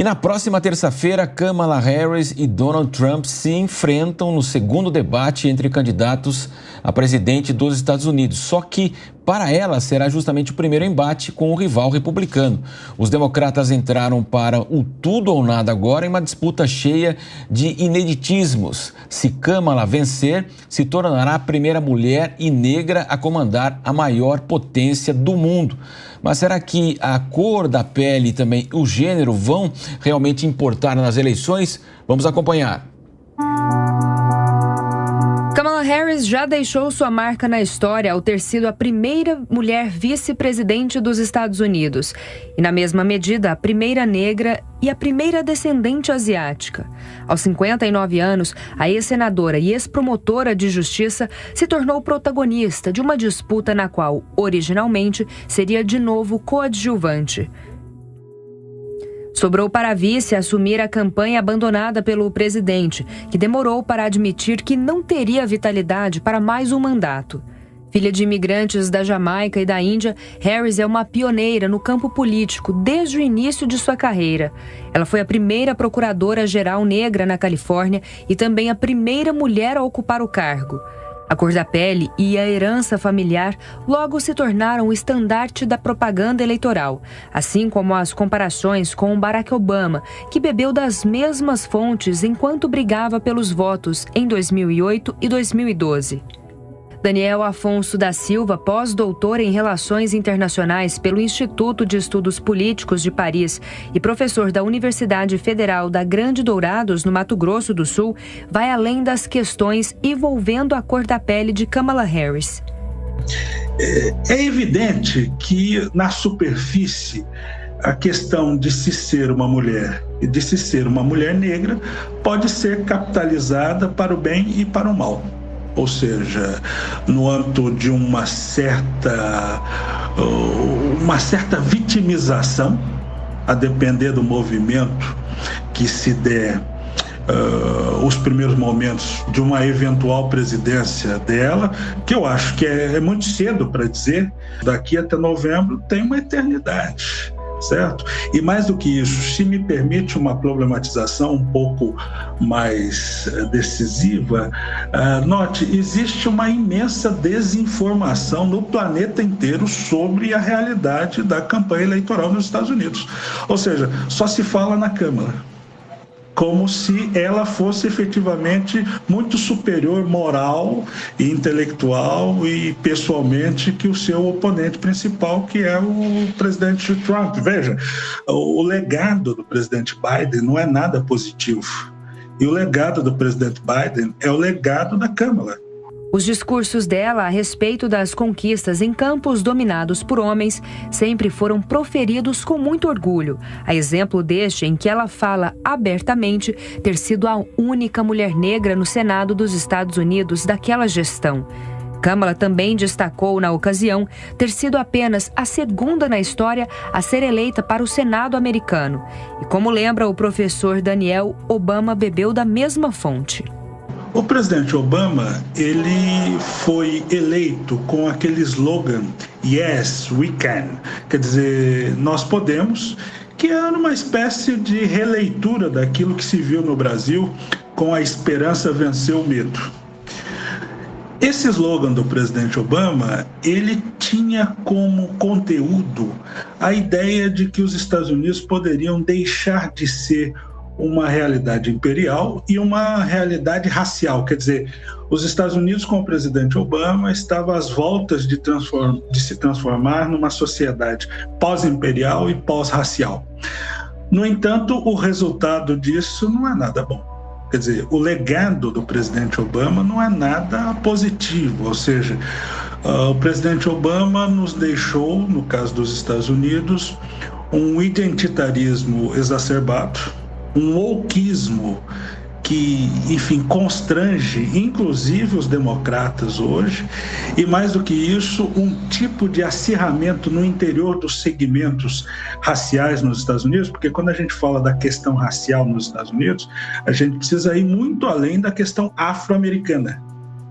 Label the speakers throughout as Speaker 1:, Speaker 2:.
Speaker 1: E na próxima terça-feira, Kamala Harris e Donald Trump se enfrentam no segundo debate entre candidatos a presidente dos Estados Unidos. Só que, para ela, será justamente o primeiro embate com o rival republicano. Os democratas entraram para o tudo ou nada agora em uma disputa cheia de ineditismos. Se Kamala vencer, se tornará a primeira mulher e negra a comandar a maior potência do mundo. Mas será que a cor da pele e também o gênero vão realmente importar nas eleições? Vamos acompanhar.
Speaker 2: Kamala Harris já deixou sua marca na história ao ter sido a primeira mulher vice-presidente dos Estados Unidos e, na mesma medida, a primeira negra e a primeira descendente asiática. Aos 59 anos, a ex-senadora e ex-promotora de justiça se tornou protagonista de uma disputa na qual, originalmente, seria de novo coadjuvante. Sobrou para a vice assumir a campanha abandonada pelo presidente, que demorou para admitir que não teria vitalidade para mais um mandato. Filha de imigrantes da Jamaica e da Índia, Harris é uma pioneira no campo político desde o início de sua carreira. Ela foi a primeira procuradora-geral negra na Califórnia e também a primeira mulher a ocupar o cargo. A cor da pele e a herança familiar logo se tornaram o estandarte da propaganda eleitoral, assim como as comparações com Barack Obama, que bebeu das mesmas fontes enquanto brigava pelos votos em 2008 e 2012. Daniel Afonso da Silva, pós-doutor em Relações Internacionais pelo Instituto de Estudos Políticos de Paris e professor da Universidade Federal da Grande Dourados, no Mato Grosso do Sul, vai além das questões envolvendo a cor da pele de Kamala Harris.
Speaker 3: É evidente que, na superfície, a questão de se ser uma mulher e de se ser uma mulher negra pode ser capitalizada para o bem e para o mal. Ou seja, no âmbito de uma certa vitimização, a depender do movimento que se der os primeiros momentos de uma eventual presidência dela, que eu acho que é muito cedo para dizer, daqui até novembro tem uma eternidade. Certo? E mais do que isso, se me permite uma problematização um pouco mais decisiva, note, existe uma imensa desinformação no planeta inteiro sobre a realidade da campanha eleitoral nos Estados Unidos. Ou seja, só se fala na Câmara, como se ela fosse efetivamente muito superior moral e intelectual e pessoalmente que o seu oponente principal, que é o presidente Trump. Veja, o legado do presidente Biden não é nada positivo. E o legado do presidente Biden é o legado da Câmara.
Speaker 2: Os discursos dela a respeito das conquistas em campos dominados por homens sempre foram proferidos com muito orgulho. A exemplo deste em que ela fala abertamente ter sido a única mulher negra no Senado dos Estados Unidos daquela gestão. Kamala também destacou, na ocasião, ter sido apenas a segunda na história a ser eleita para o Senado americano. E como lembra o professor Daniel, Obama bebeu da mesma fonte.
Speaker 3: O presidente Obama, ele foi eleito com aquele slogan "Yes, we can", quer dizer, nós podemos, que é uma espécie de releitura daquilo que se viu no Brasil com a esperança vencer o medo. Esse slogan do presidente Obama, ele tinha como conteúdo a ideia de que os Estados Unidos poderiam deixar de ser uma realidade imperial e uma realidade racial. Quer dizer, os Estados Unidos, com o presidente Obama, estavam às voltas de se transformar numa sociedade pós-imperial e pós-racial. No entanto, o resultado disso não é nada bom. Quer dizer, o legado do presidente Obama não é nada positivo, ou seja, o presidente Obama nos deixou, no caso dos Estados Unidos, um identitarismo exacerbado, um wokeismo que, enfim, constrange inclusive os democratas hoje, e mais do que isso, um tipo de acirramento no interior dos segmentos raciais nos Estados Unidos, porque quando a gente fala da questão racial nos Estados Unidos, a gente precisa ir muito além da questão afro-americana.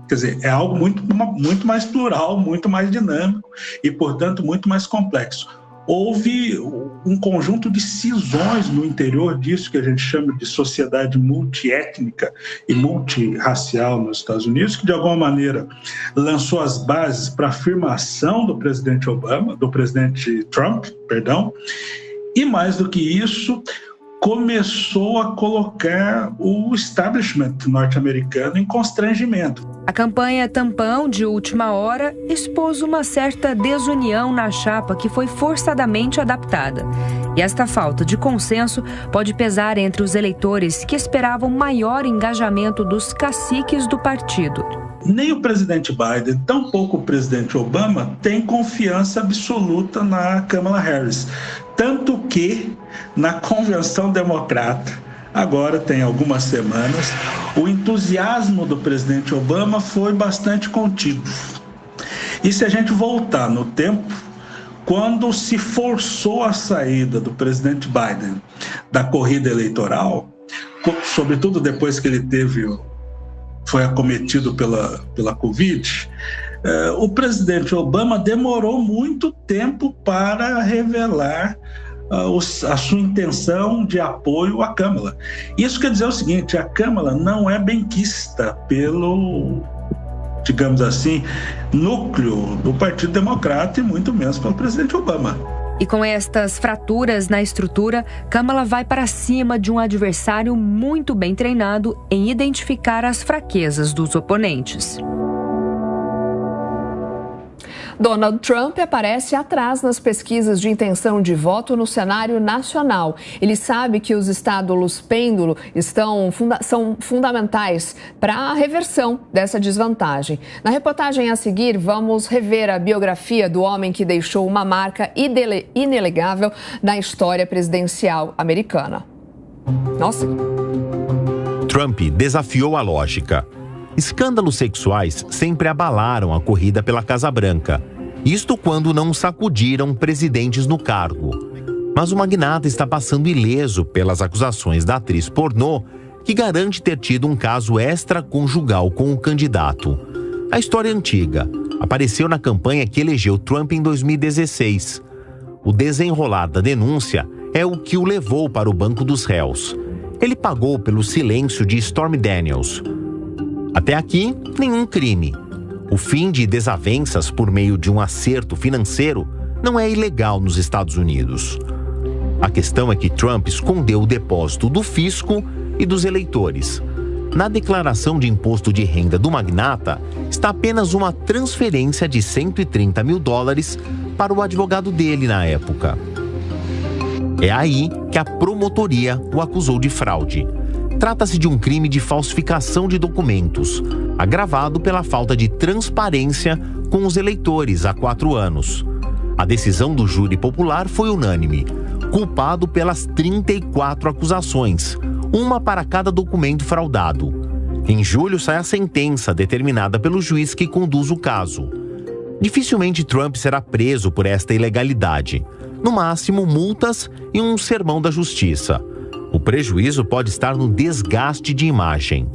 Speaker 3: Quer dizer, é algo muito mais plural, muito mais dinâmico e, portanto, muito mais complexo. houve um conjunto de cisões no interior disso que a gente chama de sociedade multiétnica e multirracial nos Estados Unidos, que de alguma maneira lançou as bases para a afirmação do presidente Trump, e mais do que isso, começou a colocar o establishment norte-americano em constrangimento.
Speaker 2: A campanha tampão de última hora expôs uma certa desunião na chapa que foi forçadamente adaptada. E esta falta de consenso pode pesar entre os eleitores que esperavam maior engajamento dos caciques do partido.
Speaker 3: Nem o presidente Biden, tampouco o presidente Obama têm confiança absoluta na Kamala Harris. Tanto que, na convenção democrata, agora tem algumas semanas, o entusiasmo do presidente Obama foi bastante contido. E se a gente voltar no tempo, quando se forçou a saída do presidente Biden da corrida eleitoral, sobretudo depois que ele foi acometido pela Covid, o presidente Obama demorou muito tempo para revelar a sua intenção de apoio à Kamala. Isso quer dizer o seguinte: a Kamala não é benquista pelo, digamos assim, núcleo do Partido Democrata e muito menos pelo presidente Obama.
Speaker 2: E com estas fraturas na estrutura, Kamala vai para cima de um adversário muito bem treinado em identificar as fraquezas dos oponentes.
Speaker 4: Donald Trump aparece atrás nas pesquisas de intenção de voto no cenário nacional. Ele sabe que os estados pêndulo são fundamentais para a reversão dessa desvantagem. Na reportagem a seguir, vamos rever a biografia do homem que deixou uma marca inegável na história presidencial americana. Nossa!
Speaker 5: Trump desafiou a lógica. Escândalos sexuais sempre abalaram a corrida pela Casa Branca. Isto quando não sacudiram presidentes no cargo. Mas o magnata está passando ileso pelas acusações da atriz pornô, que garante ter tido um caso extraconjugal com o candidato. A história é antiga. Apareceu na campanha que elegeu Trump em 2016. O desenrolar da denúncia é o que o levou para o banco dos réus. Ele pagou pelo silêncio de Stormy Daniels. Até aqui, nenhum crime. O fim de desavenças por meio de um acerto financeiro não é ilegal nos Estados Unidos. A questão é que Trump escondeu o depósito do fisco e dos eleitores. Na declaração de imposto de renda do magnata, está apenas uma transferência de $130 mil para o advogado dele na época. É aí que a promotoria o acusou de fraude. Trata-se de um crime de falsificação de documentos, agravado pela falta de transparência com os eleitores há 4 anos. A decisão do júri popular foi unânime, culpado pelas 34 acusações, uma para cada documento fraudado. Em julho sai a sentença determinada pelo juiz que conduz o caso. Dificilmente Trump será preso por esta ilegalidade. No máximo, multas e um sermão da justiça. O prejuízo pode estar no desgaste de imagem.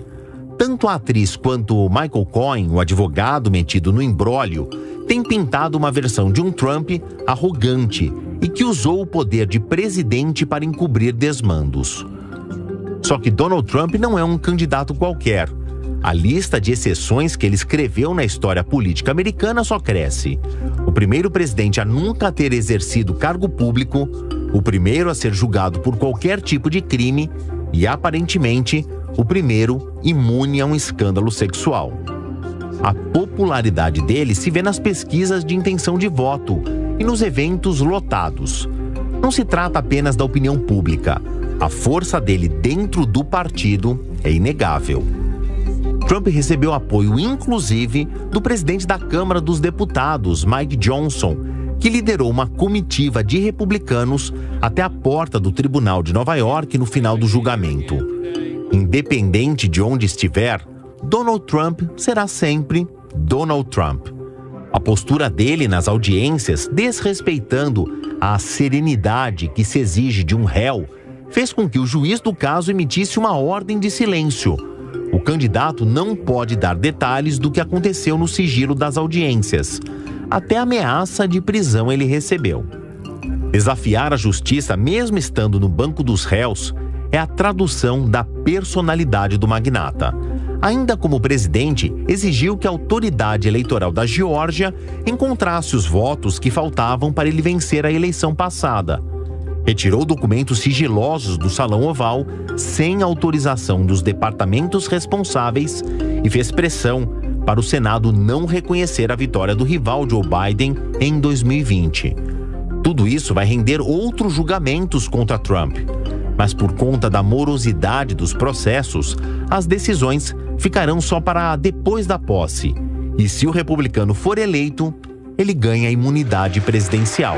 Speaker 5: Tanto a atriz quanto o Michael Cohen, o advogado metido no imbróglio, têm pintado uma versão de um Trump arrogante e que usou o poder de presidente para encobrir desmandos. Só que Donald Trump não é um candidato qualquer. A lista de exceções que ele escreveu na história política americana só cresce. O primeiro presidente a nunca ter exercido cargo público, o primeiro a ser julgado por qualquer tipo de crime e, aparentemente, o primeiro imune a um escândalo sexual. A popularidade dele se vê nas pesquisas de intenção de voto e nos eventos lotados. Não se trata apenas da opinião pública. A força dele dentro do partido é inegável. Trump recebeu apoio, inclusive, do presidente da Câmara dos Deputados, Mike Johnson, que liderou uma comitiva de republicanos até a porta do Tribunal de Nova York no final do julgamento. Independente de onde estiver, Donald Trump será sempre Donald Trump. A postura dele nas audiências, desrespeitando a serenidade que se exige de um réu, fez com que o juiz do caso emitisse uma ordem de silêncio. O candidato não pode dar detalhes do que aconteceu no sigilo das audiências. Até ameaça de prisão ele recebeu. Desafiar a justiça, mesmo estando no banco dos réus, é a tradução da personalidade do magnata. Ainda como presidente, exigiu que a autoridade eleitoral da Geórgia encontrasse os votos que faltavam para ele vencer a eleição passada. Retirou documentos sigilosos do Salão Oval sem autorização dos departamentos responsáveis e fez pressão para o Senado não reconhecer a vitória do rival Joe Biden em 2020. Tudo isso vai render outros julgamentos contra Trump. Mas por conta da morosidade dos processos, as decisões ficarão só para depois da posse. E se o republicano for eleito, ele ganha a imunidade presidencial.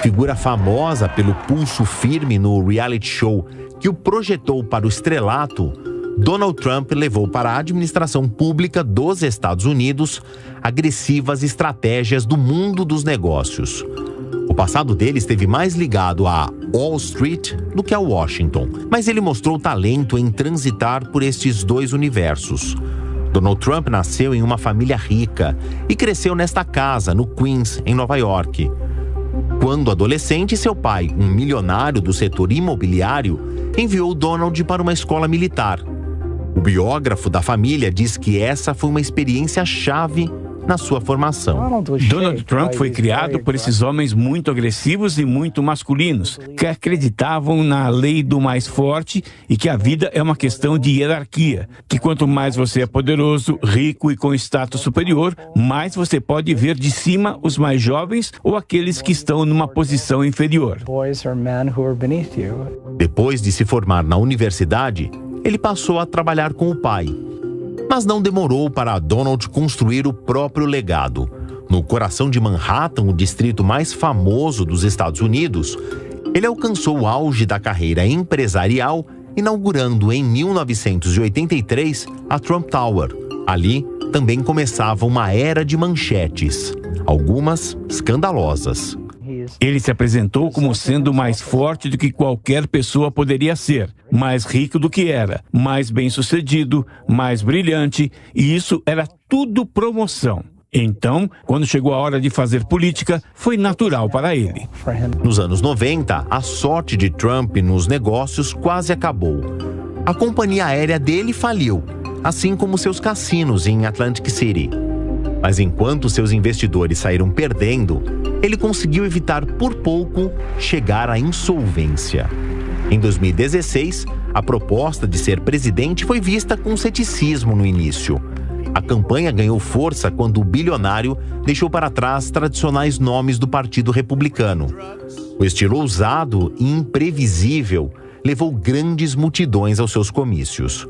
Speaker 5: Figura famosa pelo pulso firme no reality show que o projetou para o estrelato, Donald Trump levou para a administração pública dos Estados Unidos agressivas estratégias do mundo dos negócios. O passado dele esteve mais ligado a Wall Street do que a Washington, mas ele mostrou talento em transitar por estes dois universos. Donald Trump nasceu em uma família rica e cresceu nesta casa, no Queens, em Nova York. Quando adolescente, seu pai, um milionário do setor imobiliário, enviou Donald para uma escola militar. O biógrafo da família diz que essa foi uma experiência chave na sua formação.
Speaker 6: Donald Trump foi criado por esses homens muito agressivos e muito masculinos, que acreditavam na lei do mais forte e que a vida é uma questão de hierarquia, que quanto mais você é poderoso, rico e com status superior, mais você pode ver de cima os mais jovens ou aqueles que estão numa posição inferior.
Speaker 5: Depois de se formar na universidade, ele passou a trabalhar com o pai. Mas não demorou para Donald construir o próprio legado. No coração de Manhattan, o distrito mais famoso dos Estados Unidos, ele alcançou o auge da carreira empresarial, inaugurando em 1983 a Trump Tower. Ali também começava uma era de manchetes, algumas escandalosas.
Speaker 6: Ele se apresentou como sendo mais forte do que qualquer pessoa poderia ser, mais rico do que era, mais bem-sucedido, mais brilhante, e isso era tudo promoção. Então, quando chegou a hora de fazer política, foi natural para ele.
Speaker 5: Nos anos 90, a sorte de Trump nos negócios quase acabou. A companhia aérea dele faliu, assim como seus cassinos em Atlantic City. Mas enquanto seus investidores saíram perdendo, ele conseguiu evitar por pouco chegar à insolvência. Em 2016, a proposta de ser presidente foi vista com ceticismo no início. A campanha ganhou força quando o bilionário deixou para trás tradicionais nomes do Partido Republicano. O estilo ousado e imprevisível levou grandes multidões aos seus comícios.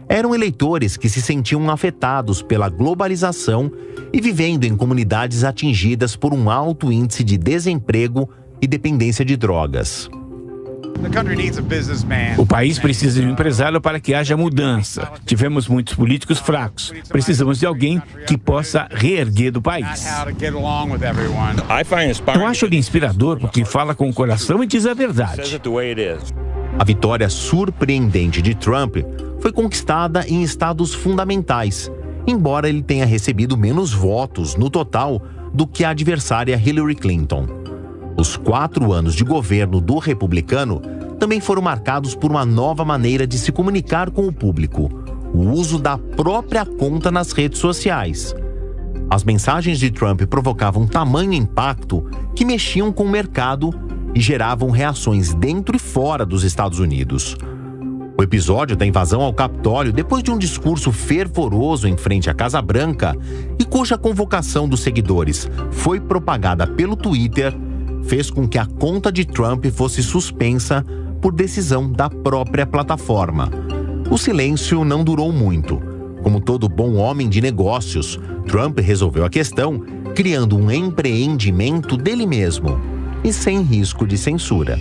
Speaker 5: Eram eleitores que se sentiam afetados pela globalização e vivendo em comunidades atingidas por um alto índice de desemprego e dependência de drogas.
Speaker 6: O país precisa de um empresário para que haja mudança. Tivemos muitos políticos fracos. Precisamos de alguém que possa reerguer do país. Eu acho ele inspirador porque fala com o coração e diz a verdade.
Speaker 5: A vitória surpreendente de Trump foi conquistada em estados fundamentais, embora ele tenha recebido menos votos no total do que a adversária Hillary Clinton. Os 4 anos de governo do republicano também foram marcados por uma nova maneira de se comunicar com o público, o uso da própria conta nas redes sociais. As mensagens de Trump provocavam tamanho impacto que mexiam com o mercado e geravam reações dentro e fora dos Estados Unidos. O episódio da invasão ao Capitólio, depois de um discurso fervoroso em frente à Casa Branca e cuja convocação dos seguidores foi propagada pelo Twitter, fez com que a conta de Trump fosse suspensa por decisão da própria plataforma. O silêncio não durou muito. Como todo bom homem de negócios, Trump resolveu a questão criando um empreendimento dele mesmo e sem risco de censura.